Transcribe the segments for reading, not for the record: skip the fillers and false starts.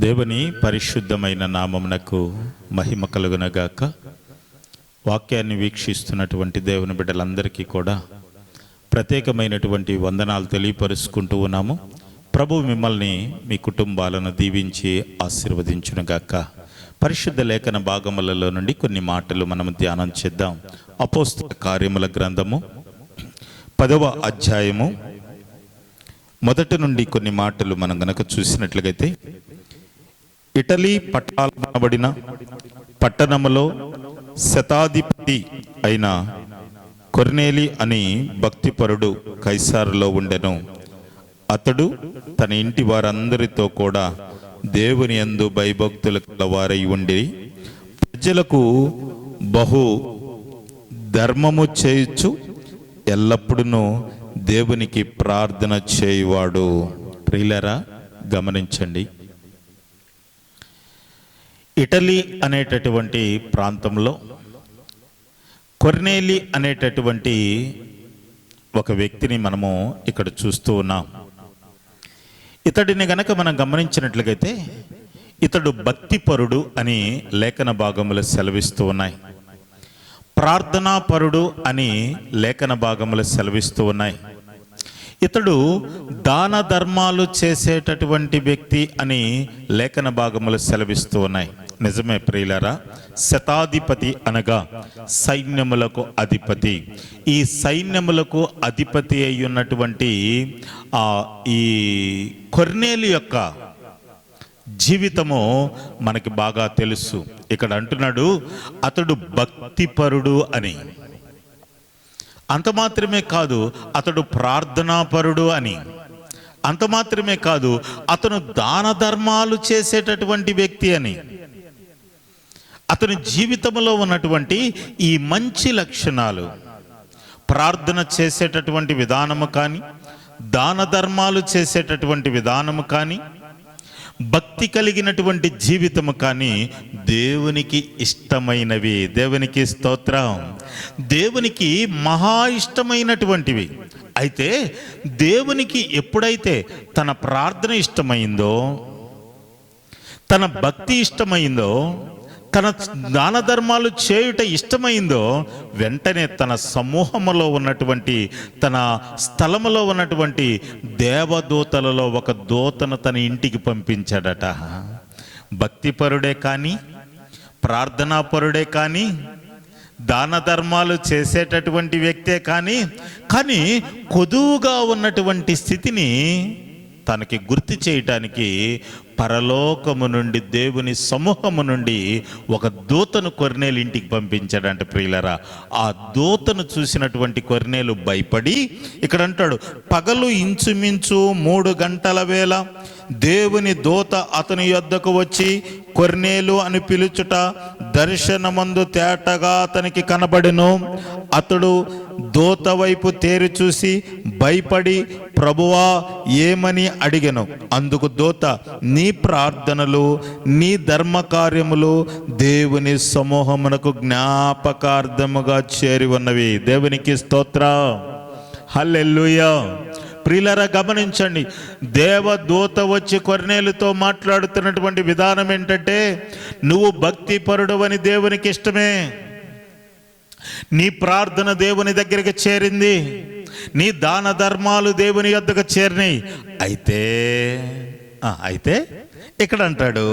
దేవుని పరిశుద్ధమైన నామమునకు మహిమ కలుగునగాక. వాక్యాన్ని వీక్షిస్తున్నటువంటి దేవుని బిడ్డలందరికీ కూడా ప్రత్యేకమైనటువంటి వందనాలు తెలియపరుచుకుంటూ ఉన్నాము. ప్రభు మిమ్మల్ని మీ కుటుంబాలను దీవించి ఆశీర్వదించునుగాక. పరిశుద్ధ లేఖన భాగములలో నుండి కొన్ని మాటలు మనము ధ్యానం చేద్దాం. అపోస్తల కార్యముల గ్రంథము 10వ అధ్యాయము మొదటి నుండి కొన్ని మాటలు మనం గనక చూసినట్లయితే, ఇటలీ పట్టాలనబడిన పట్టణములో శతాధిపతి అయిన కొర్నేలి అని భక్తిపరుడు కైసారులో ఉండెను. అతడు తన ఇంటి వారందరితో కూడా దేవుని యందు భయభక్తులు కలవారై ఉండి ప్రజలకు బహు ధర్మము చేయుచు ఎల్లప్పుడూ దేవునికి ప్రార్థన చేయువాడు. ప్రియులారా, గమనించండి, ఇటలీ అనేటటువంటి ప్రాంతంలో కొర్నేలి అనేటటువంటి ఒక వ్యక్తిని మనము ఇక్కడ చూస్తూ ఉన్నాం. ఇతడిని గనక మనం గమనించినట్లయితే ఇతడు భక్తిపరుడు అని లేఖన భాగములు సెలవిస్తూ ఉన్నాయి. ప్రార్థనాపరుడు అని లేఖన భాగములు సెలవిస్తూ ఉన్నాయి. ఇతడు దాన ధర్మాలు చేసేటటువంటి వ్యక్తి అని లేఖన భాగములు సెలవిస్తూ ఉన్నాయి. నిజమే ప్రియులారా, శతాధిపతి అనగా సైన్యములకు అధిపతి. ఈ సైన్యములకు అధిపతి అయి ఉన్నటువంటి ఈ కొర్నేలి యొక్క జీవితము మనకి బాగా తెలుసు. ఇక్కడ అంటున్నాడు అతడు భక్తిపరుడు అని. అంత మాత్రమే కాదు, అతడు ప్రార్థనాపరుడు అని. అంత మాత్రమే కాదు, అతను దాన ధర్మాలు చేసేటటువంటి వ్యక్తి అని. అతని జీవితంలో ఉన్నటువంటి ఈ మంచి లక్షణాలు, ప్రార్థన చేసేటటువంటి విధానము కానీ, దాన ధర్మాలు చేసేటటువంటి విధానము కానీ, భక్తి కలిగినటువంటి జీవితము కానీ దేవునికి ఇష్టమైనవి. దేవునికి స్తోత్రం. దేవునికి మహా ఇష్టమైనటువంటివి. అయితే దేవునికి ఎప్పుడైతే తన ప్రార్థన ఇష్టమైందో, తన భక్తి ఇష్టమైందో, తన దాన ధర్మాలు చేయుట ఇష్టమైందో, వెంటనే తన సమూహములో ఉన్నటువంటి, తన స్థలములో ఉన్నటువంటి దేవదూతలలో ఒక దూతను తన ఇంటికి పంపించాడట. భక్తిపరుడే కానీ, ప్రార్థనాపరుడే కానీ, దాన ధర్మాలు చేసేటటువంటి వ్యక్తే కానీ కొదువుగా ఉన్నటువంటి స్థితిని తనకి గుర్తు చేయటానికి పరలోకము నుండి, దేవుని సమూహము నుండి ఒక దూతను కొర్నేలు ఇంటికి పంపించాడంట. ప్రియులరా, ఆ దూతను చూసినటువంటి కొర్నేలు భయపడి, ఇక్కడ అంటాడు, పగలు ఇంచుమించు 3 గంటల వేళ దేవుని దూత అతని యొద్దకు వచ్చి కొర్నేలు అని పిలుచుట దర్శనమందు తేటగా అతనికి కనబడెను. అతడు దూత వైపు తేరి చూసి భయపడి, ప్రభువా ఏమని అడిగెను. అందుకు దూత, నీ ప్రార్థనలు, నీ ధర్మ కార్యములు దేవుని సమూహమునకు జ్ఞాపకార్థముగా చేరి ఉన్నవి. దేవునికి స్తోత్రం. హల్లెలూయా. ప్రియులారా, గమనించండి, దేవదూత వచ్చి కొర్నేలుతో మాట్లాడుతున్నటువంటి విధానం ఏంటంటే, నువ్వు భక్తిపరుడు అని దేవునికి ఇష్టమే, నీ ప్రార్థన దేవుని దగ్గరికి చేరింది, నీ దాన ధర్మాలు దేవుని యొద్దకు చేరినాయి. అయితే ఇక్కడ అంటాడు,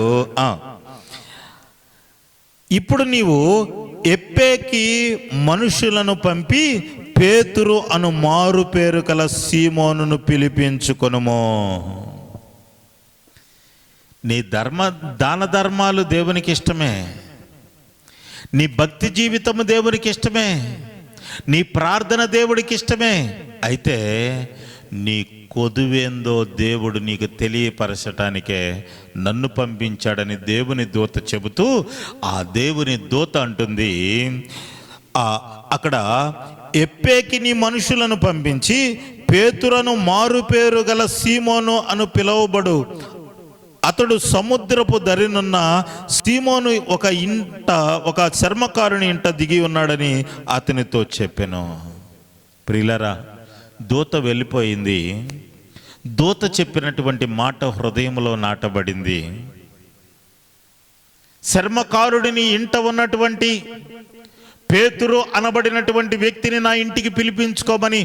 ఇప్పుడు నీవు ఎప్పేకి మనుషులను పంపి పేతురు అను మారు పేరు కల సీమోనును పిలిపించుకొనుము. నీ దాన ధర్మాలు దేవునికి ఇష్టమే, నీ భక్తి జీవితము దేవునికి ఇష్టమే, నీ ప్రార్థన దేవుడికి ఇష్టమే. అయితే నీ కొదువేందో దేవుడు నీకు తెలియపరచటానికే నన్ను పంపించాడని దేవుని దూత చెబుతూ, ఆ దేవుని దూత అంటుంది అక్కడ, ఎప్పేకి నీ మనుషులను పంపించి పేతురను మారు పేరు గల సీమోను అను పిలువబడు అతడు సముద్రపు దరినున్న సీమోను ఒక చర్మకారుని ఇంట దిగి ఉన్నాడని అతనితో చెప్పెను. ప్రియులారా, దూత వెళ్ళిపోయింది. దూత చెప్పినటువంటి మాట హృదయంలో నాటబడింది. చర్మకారుడిని ఇంట ఉన్నటువంటి పేతురు అనబడినటువంటి వ్యక్తిని నా ఇంటికి పిలిపించుకోమని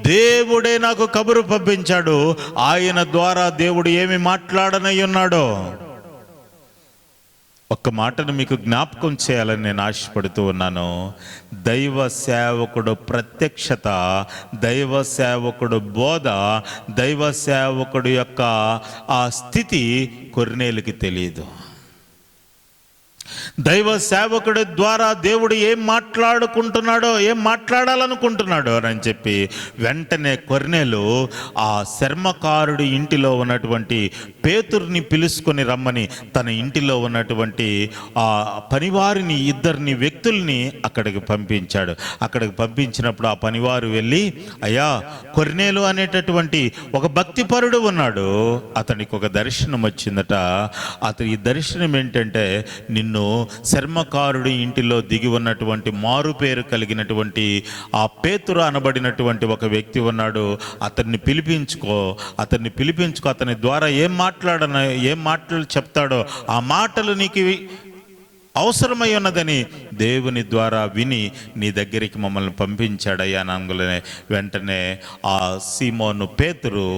దేవుడే నాకు కబురు పంపించాడు. ఆయన ద్వారా దేవుడు ఏమి మాట్లాడనై ఉన్నాడో ఒక్క మాటను మీకు జ్ఞాపకం చేయాలని నేను ఆశపడుతూ ఉన్నాను. దైవ సేవకుడు ప్రత్యక్షత, దైవ సేవకుడు బోధ, దైవ సేవకుడు యొక్క ఆ స్థితి కొర్నేలుకి తెలియదు. దైవ సేవకుడి ద్వారా దేవుడు ఏం మాట్లాడుకుంటున్నాడో, ఏం మాట్లాడాలనుకుంటున్నాడో అని చెప్పి వెంటనే కొర్నేలు ఆ చర్మకారుడి ఇంటిలో ఉన్నటువంటి పేతురుని పిలుచుకొని రమ్మని తన ఇంటిలో ఉన్నటువంటి ఆ పనివారిని, ఇద్దరిని వ్యక్తుల్ని అక్కడికి పంపించాడు. అక్కడికి పంపించినప్పుడు ఆ పనివారు వెళ్ళి, అయ్యా, కొర్నేలు అనేటటువంటి ఒక భక్తిపరుడు ఉన్నాడు, అతనికి ఒక దర్శనం వచ్చిందట. అతని దర్శనం ఏంటంటే, నిన్ను చర్మకారుడి ఇంటిలో దిగి ఉన్నటువంటి మారు పేరు కలిగినటువంటి ఆ పేతురు అనబడినటువంటి ఒక వ్యక్తి ఉన్నాడు, అతన్ని పిలిపించుకో, అతని ద్వారా ఏం మాటలు చెప్తాడో ఆ మాటలు నీకు అవసరమై ఉన్నదని దేవుని ద్వారా విని నీ దగ్గరికి మమ్మల్ని పంపించాడయ్యా నంగులనే. వెంటనే ఆ సీమోను పేతురు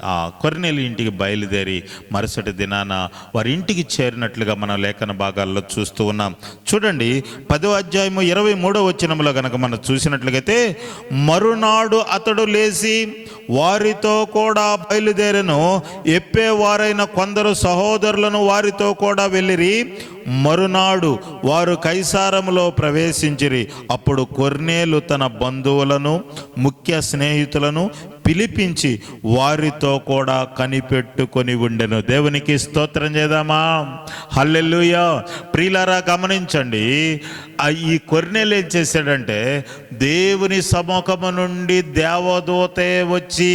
ఆ కొర్నేలు ఇంటికి బయలుదేరి మరుసటి దినాన వారి ఇంటికి చేరినట్లుగా మన లేఖన భాగాల్లో చూస్తూ ఉన్నాం. చూడండి, 10వ అధ్యాయము 23వ వచనంలో కనుక మనం చూసినట్లయితే, మరునాడు అతడు లేచి వారితో కూడా బయలుదేరెను. ఎప్పేవారైన కొందరు సహోదరులను వారితో కూడా వెళ్ళిరి. మరునాడు వారు కైసారములో ప్రవేశించిరి. అప్పుడు కొర్నేలు తన బంధువులను, ముఖ్య స్నేహితులను పిలిపించి వారితో కూడా కనిపెట్టుకొని ఉండెను. దేవునికి స్తోత్రం చేద్దామా? హల్లెలూయా. ప్రియులారా, గమనించండి, ఈ కొర్నేలు ఏం చేశాడంటే, దేవుని సముఖము నుండి దేవదూతే వచ్చి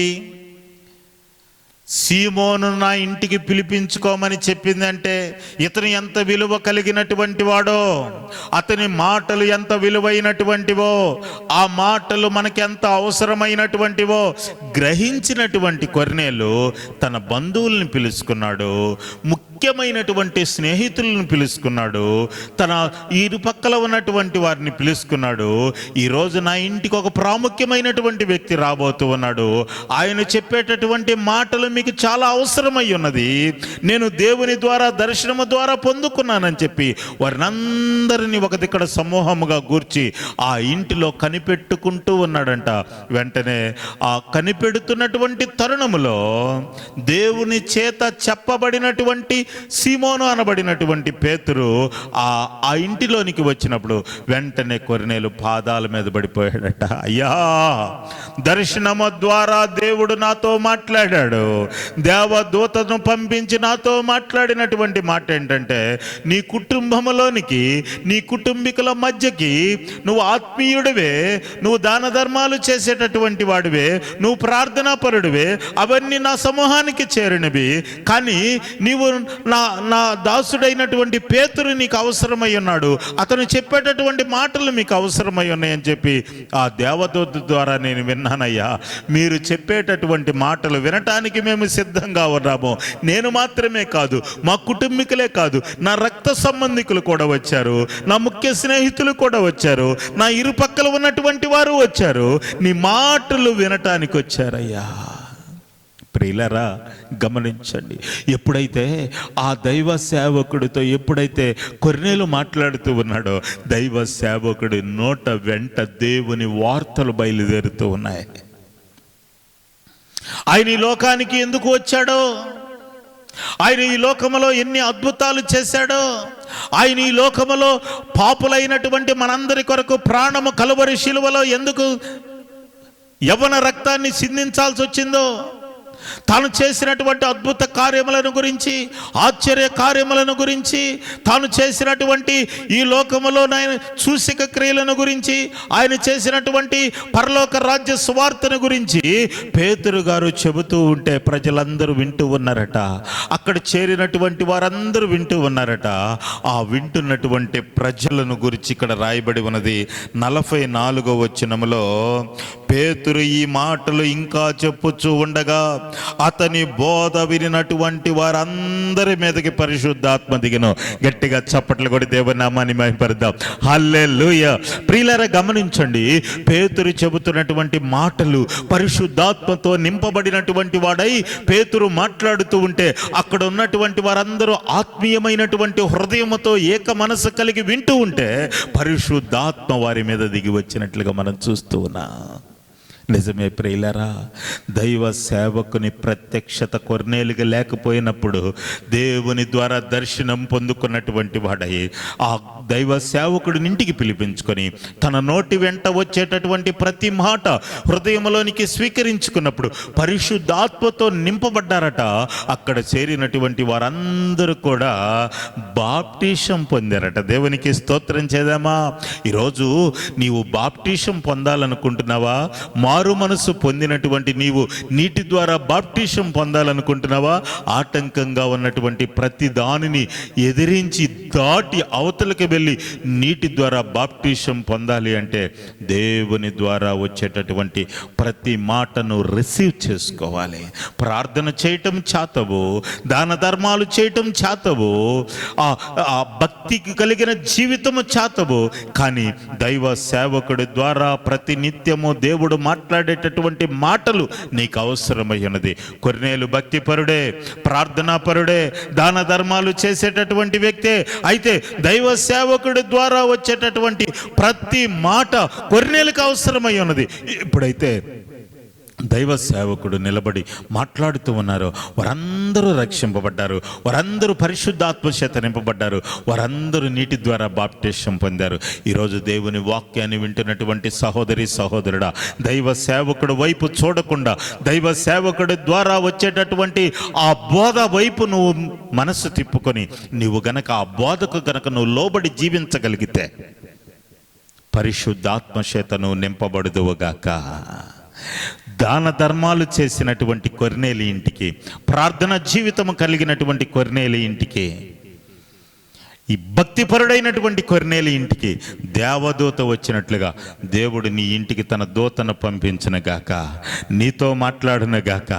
సీమోను నా ఇంటికి పిలిపించుకోమని చెప్పిందంటే ఇతను ఎంత విలువ కలిగినటువంటి వాడో, అతని మాటలు ఎంత విలువైనటువంటివో, ఆ మాటలు మనకి ఎంత అవసరమైనటువంటివో గ్రహించినటువంటి కొర్నేలు తన బంధువుల్ని పిలుచుకున్నాడు, ముఖ్యమైనటువంటి స్నేహితులను పిలుచుకున్నాడు, తన ఇరుపక్కల ఉన్నటువంటి వారిని పిలుచుకున్నాడు. ఈరోజు నా ఇంటికి ఒక ప్రాముఖ్యమైనటువంటి వ్యక్తి రాబోతూ ఉన్నాడు, ఆయన చెప్పేటటువంటి మాటలు మీకు చాలా అవసరమై ఉన్నది, నేను దేవుని ద్వారా, దర్శనము ద్వారా పొందుకున్నానని చెప్పి వారినందరినీ ఒక దిక్కడ సమూహముగా గూర్చి ఆ ఇంటిలో కనిపెట్టుకుంటూ ఉన్నాడంట. వెంటనే ఆ కనిపెడుతున్నటువంటి తరుణములో దేవుని చేత చెప్పబడినటువంటి సీమోను అనబడినటువంటి పేతురు ఆ ఇంటిలోనికి వచ్చినప్పుడు వెంటనే కొర్నేలు పాదాల మీద పడిపోయాడట. అయ్యా, దర్శనము ద్వారా దేవుడు నాతో మాట్లాడాడు, దేవదూతను పంపించి నాతో మాట్లాడినటువంటి మాట ఏంటంటే, నీ కుటుంబంలోనికి, నీ కుటుంబీకుల మధ్యకి నువ్వు ఆత్మీయుడివే, నువ్వు దాన ధర్మాలు చేసేటటువంటి వాడివే, నువ్వు ప్రార్థనా పరుడివే, అవన్నీ నా సమూహానికి చేరినవి, కానీ నీవు నా దాసుడైనటువంటి పేతురు నీకు అవసరమై ఉన్నాడు, అతను చెప్పేటటువంటి మాటలు మీకు అవసరమై ఉన్నాయని చెప్పి ఆ దేవదూత ద్వారా నేను విన్నానయ్యా. మీరు చెప్పేటటువంటి మాటలు వినటానికి మేము సిద్ధంగా ఉన్నాము. నేను మాత్రమే కాదు, మా కుటుంబీకులే కాదు, నా రక్త సంబంధికులు కూడా వచ్చారు, నా ముఖ్య స్నేహితులు కూడా వచ్చారు, నా ఇరుపక్కల ఉన్నటువంటి వారు వచ్చారు, నీ మాటలు వినటానికి వచ్చారయ్యా. ప్రియులారా, గమనించండి, ఎప్పుడైతే ఆ దైవ సేవకుడితో ఎప్పుడైతే కొర్నేలు మాట్లాడుతూ ఉన్నాడో, దైవ సేవకుడి నోట వెంట దేవుని వార్తలు బయలుదేరుతూ ఉన్నాయి. ఆయన ఈ లోకానికి ఎందుకు వచ్చాడో, ఆయన ఈ లోకములో ఎన్ని అద్భుతాలు చేశాడో, ఆయన ఈ లోకములో పాపులైనటువంటి మనందరి కొరకు ప్రాణము కలువరి శిలువలో ఎందుకు యవ్వన రక్తాన్ని సిందించాల్సి వచ్చిందో, తాను చేసినటువంటి అద్భుత కార్యములను గురించి, ఆశ్చర్య కార్యములను గురించి, తాను చేసినటువంటి ఈ లోకములో ఆయన సూచక క్రియలను గురించి, ఆయన చేసినటువంటి పరలోక రాజ్య సువార్తను గురించి పేతురు గారు చెబుతూ ఉంటే ప్రజలందరూ వింటూ ఉన్నారట. అక్కడ చేరినటువంటి వారందరూ వింటూ ఉన్నారట. ఆ వింటున్నటువంటి ప్రజలను గురించి ఇక్కడ రాయబడి ఉన్నది 44వ వచనములో, పేతురు ఈ మాటలు ఇంకా చెప్పుచూ ఉండగా అతని బోధ వినినటువంటి వారందరి మీదకి పరిశుద్ధాత్మ దిగను. గట్టిగా చప్పట్లు కొడి దేవుని నామాన్ని మహిమపరుద్దాం. హల్లెలూయా. ప్రియులారా, గమనించండి, పేతురు చెబుతున్నటువంటి మాటలు పరిశుద్ధాత్మతో నింపబడినటువంటి వాడై పేతురు మాట్లాడుతూ ఉంటే అక్కడ ఉన్నటువంటి వారందరూ ఆత్మీయమైనటువంటి హృదయముతో ఏక మనసు కలిగి వింటూ ఉంటే పరిశుద్ధాత్మ వారి మీద దిగి వచ్చినట్లుగా మనం చూస్తూ ఉన్నాం. నిజమే ప్రియులారా, దైవ సేవకుని ప్రత్యక్షత కొర్నేలుగా లేకపోయినప్పుడు దేవుని ద్వారా దర్శనం పొందుకున్నటువంటి వాడై ఆ దైవ సేవకుడిని ఇంటికి పిలిపించుకొని తన నోటి వెంట వచ్చేటటువంటి ప్రతి మాట హృదయంలోనికి స్వీకరించుకున్నప్పుడు పరిశుద్ధాత్మతో నింపబడ్డారట. అక్కడ చేరినటువంటి వారందరూ కూడా బాప్టిజం పొందారట. దేవునికి స్తోత్రం చేద్దామా? ఈరోజు నీవు బాప్టిజం పొందాలనుకుంటున్నావా? మారు మనసు పొందినటువంటి నీవు నీటి ద్వారా బాప్టిజం పొందాలనుకుంటున్నావా? ఆటంకంగా ఉన్నటువంటి ప్రతి దానిని ఎదిరించి దాటి అవతలకి వెళ్ళి నీటి ద్వారా బాప్టిజం పొందాలి అంటే దేవుని ద్వారా వచ్చేటటువంటి ప్రతి మాటను రిసీవ్ చేసుకోవాలి. ప్రార్థన చేయటం చేతవు, దాన ధర్మాలు చేయటం చేతవు, ఆ భక్తికి కలిగిన జీవితము చేతవు. కానీ దైవ సేవకుడి ద్వారా ప్రతి నిత్యము దేవుడు మాట్లాడేటటువంటి మాటలు నీకు అవసరమై ఉన్నది. కొర్నేలు భక్తిపరుడే, ప్రార్థనాపరుడే, దాన ధర్మాలు చేసేటటువంటి వ్యక్తే. అయితే దైవ సేవకుడి ద్వారా వచ్చేటటువంటి ప్రతి మాట కొర్నేలుకు అవసరమై ఉన్నది. ఇప్పుడైతే దైవ సేవకుడు నిలబడి మాట్లాడుతూ ఉన్నారు, వారందరూ రక్షింపబడ్డారు, వారందరూ పరిశుద్ధాత్మ చేత నింపబడ్డారు, వారందరూ నీటి ద్వారా బాప్టిజం పొందారు. ఈరోజు దేవుని వాక్యాన్ని వింటున్నటువంటి సహోదరి సహోదరుడా, దైవ సేవకుడు వైపు చూడకుండా దైవ సేవకుడి ద్వారా వచ్చేటటువంటి ఆ బోధ వైపు నువ్వు మనసు తిప్పుకొని నీవు గనక ఆ బోధకు గనక నువ్వు లోబడి జీవించగలిగితే పరిశుద్ధాత్మ చేత నువ్వు నింపబడుదువుగాక. దాన ధర్మాలు చేసినటువంటి కొర్నేలి ఇంటికి, ప్రార్థన జీవితము కలిగినటువంటి కొర్నేలి ఇంటికి, ఈ భక్తిపరుడైనటువంటి కొర్నేలి ఇంటికి దేవదూత వచ్చినట్లుగా దేవుడు నీ ఇంటికి తన దూతను పంపించునుగాక, నీతో మాట్లాడునుగాక,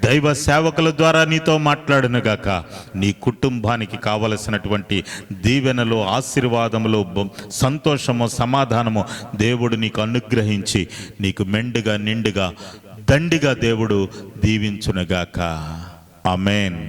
దైవ సేవకుల ద్వారా నీతో మాట్లాడునుగాక. నీ కుటుంబానికి కావలసినటువంటి దీవెనలు, ఆశీర్వాదములు, సంతోషము, సమాధానము దేవుడు నీకు అనుగ్రహించి నీకు మెండుగా నిండుగా దండిగా దేవుడు దీవించునుగాక. ఆమేన్.